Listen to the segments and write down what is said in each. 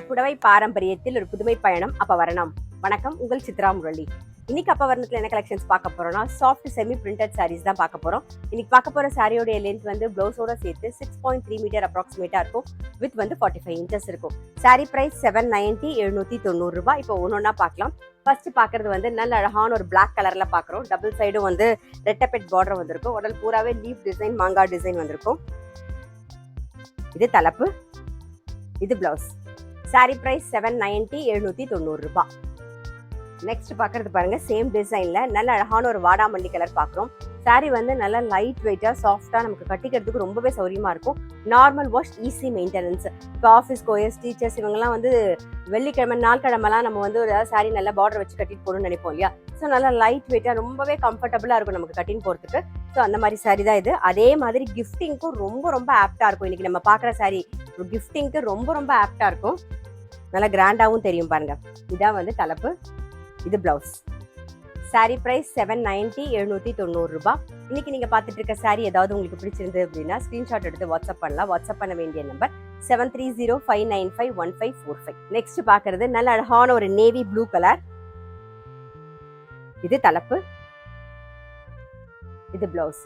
புடவை பாரம்பரியத்தில் ஒரு புதுமை பயணம் அப்பவரணம். வணக்கம், உங்கள் சித்ரா முரளி. இன்னைக்கு அப்பவரணத்துல என்ன கலெக்ஷன்ஸ் பார்க்க போறோம்னா, சாஃப்ட் செமி பிரிண்டட் சாரீஸ் தான் பார்க்க போறோம். இன்னைக்கு பார்க்க போற சாரியோட லென்த் வந்து பிளவுஸோட சேர்த்து 6.3 மீட்டர் அப்ராக்சிமேட்டா இருக்கும். வித் வந்து 45 இன்ச்சஸ் இருக்கும். சாரி பிரைஸ் 790 790 ரூபாய். இப்போ ஒன்னொன்னா பார்க்கலாம். ஃபர்ஸ்ட் பாக்குறது வந்து நல்ல அழகான ஒரு பிளாக் கலர்ல பாக்குறோம். டபுள் சைடும் வந்து ரெட்டபெட் பார்டர் வந்திருக்கும். உடல் பூராவே லீஃப் டிசைன், மாங்காய் டிசைன் வந்திருக்கும். இது தலைப்பு, இது பிளவுஸ். சாரி பிரைஸ் 790 790 ரூபாய். நெக்ஸ்ட் பாக்குறது பாருங்க, சேம் டிசைன்ல நல்ல அழகான ஒரு வாடாமல்லி கலர் பாக்குறோம். சாரி வந்து நல்ல லைட் வெயிட்டா சாஃப்டா நமக்கு கட்டிக்கிறதுக்கு ரொம்பவே சௌரியமா இருக்கும். Normal wash, easy maintenance. இப்போ ஆஃபீஸ் கோயர்ஸ், டீச்சர்ஸ் இவங்கெல்லாம் வந்து வெள்ளிக்கிழமை நாள்கிழமெல்லாம் நம்ம வந்து ஒரு சாரி நல்லா பார்டர் வச்சு கட்டிட்டு போகணும்னு நினைப்போம் இல்லையா? ஸோ நல்லா லைட் வெயிட்டா ரொம்பவே கம்ஃபர்டபுளா இருக்கும் நமக்கு கட்டின்னு போறதுக்கு. ஸோ அந்த மாதிரி சாரி தான் இது. அதே மாதிரி கிஃப்டிங்க்கும் ரொம்ப ஆப்டா இருக்கும். இன்னைக்கு நம்ம பாக்குற சாரி கிஃப்டிங்க்கு ரொம்ப ஆப்டா இருக்கும். நல்லா கிராண்டாவும் தெரியும் பாருங்க. இதான் வந்து தலைப்பு, இது பிளவுஸ். சாரி பிரைஸ் 790 790 ரூபாய். இன்னைக்கு நீங்க பாத்துட்டு இருக்க சாரி ஏதாவது உங்களுக்கு பிடிச்சிருந்து அப்படின்னா ஸ்கிரீன்ஷாட் எடுத்து வாட்ஸ்அப் பண்ணலாம். வாட்ஸ்அப் பண்ண வேண்டிய நம்பர் 7305951545. நெக்ஸ்ட் பாக்குறது நல்ல அழகான ஒரு நேவி ப்ளூ கலர். இது தலைப்பு, இது பிளவுஸ்.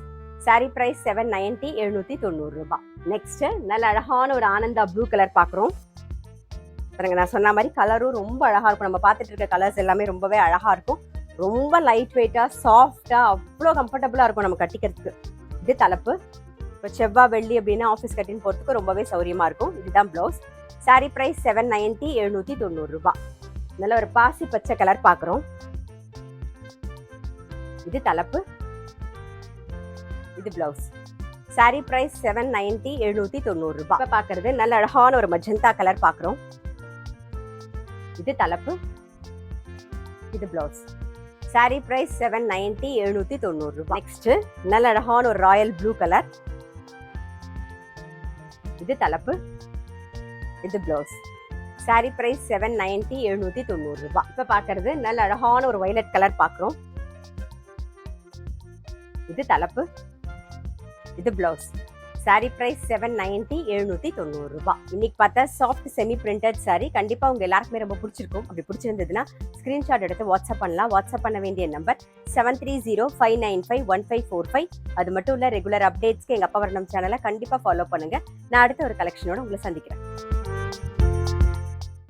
சாரி பிரைஸ் 790 790 ரூபாய். நெக்ஸ்ட் நல்ல அழகான ஒரு ஆனந்தா ப்ளூ கலர் பாக்குறோம். பாருங்க, நான் சொன்ன மாதிரி கலரும் ரொம்ப அழகா இருக்கும். நம்ம பார்த்துட்டு இருக்க கலர்ஸ் எல்லாமே ரொம்பவே அழகா இருக்கும். ரொம்ப லைட் வெயிட்டா சாஃப்டா அவ்வளோ கம்ஃபர்டபுளா இருக்கும் நம்ம கட்டிக்கிறதுக்கு. இது தலைப்பு. இப்போ செவ்வாய் வெள்ளி அப்படின்னா ஆஃபீஸ் கட்டின்னு போறதுக்கு ரொம்பவே சௌரியமா இருக்கும். இதுதான் பிளவுஸ். சாரி பிரைஸ் 790 790 ரூபாய். நல்ல ஒரு பாசி பச்சை கலர் பாக்குறோம். இது தலைப்பு, இது பிளவுஸ். சாரி பிரைஸ் 790 790 ரூபாய். இப்போ பாக்குறது நல்ல அழகான ஒரு மஜந்தா கலர் பாக்குறோம். இது தலைப்பு, இது பிளவுஸ். சாரி பிரைஸ் 790 790 ரூபாய். நெக்ஸ்ட் நல்ல அழகான ஒரு ராயல் ப்ளூ கலர். இது தலைப்பு, இது பிளவுஸ். சாரி பிரைஸ் 790 790 ரூபாய். இப்ப பாக்குறது நல்ல அழகான ஒரு வயலட் கலர் பாக்குறோம். இது தலைப்பு, இது பிளவுஸ். சாரி பிரைஸ் 790 790 ரூபாய். இன்னைக்கு பார்த்தா சாஃப்ட் செமி பிரிண்டட் சாரி கண்டிப்பா உங்க எல்லாருக்குமே ரொம்ப பிடிச்சிருக்கும். அப்படி பிடிச்சிருந்ததுன்னா ஸ்கிரீன்ஷாட் எடுத்து வாட்ஸ்அப் பண்ணலாம். வாட்ஸ்அப் பண்ண வேண்டிய நம்பர் 7305951545. அது மட்டும் இல்ல, ரெகுலர் அப்டேட்ஸ்க்கு எங்க அப்பவரணம் சேனலை கண்டிப்பா ஃபாலோ பண்ணுங்க. நான் அடுத்த ஒரு கலெக்ஷனோட உங்களை சந்திக்கிறேன்.